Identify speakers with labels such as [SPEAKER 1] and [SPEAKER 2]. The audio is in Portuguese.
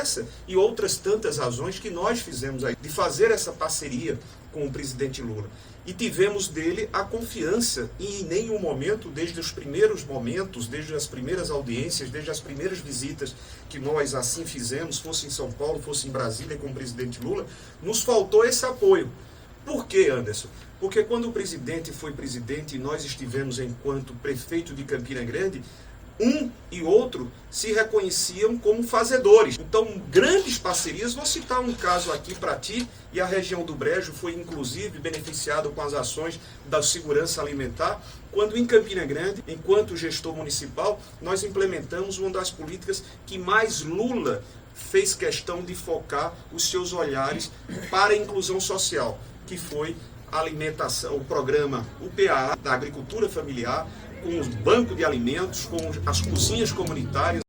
[SPEAKER 1] essa e outras tantas razões que nós fizemos aí, de fazer essa parceria com o presidente Lula. E tivemos dele a confiança e em nenhum momento, desde os primeiros momentos, desde as primeiras audiências, desde as primeiras visitas que nós assim fizemos, fosse em São Paulo, fosse em Brasília com o presidente Lula, nos faltou esse apoio. Por quê, Anderson? Porque quando o presidente foi presidente e nós estivemos enquanto prefeito de Campina Grande, um e outro se reconheciam como fazedores. Então, grandes parcerias, vou citar um caso aqui para ti, e a região do Brejo foi inclusive beneficiada com as ações da segurança alimentar, quando em Campina Grande, enquanto gestor municipal, nós implementamos uma das políticas que mais Lula fez questão de focar os seus olhares para a inclusão social, que foi a alimentação, o programa UPA da agricultura familiar, com os bancos de alimentos, com as cozinhas comunitárias.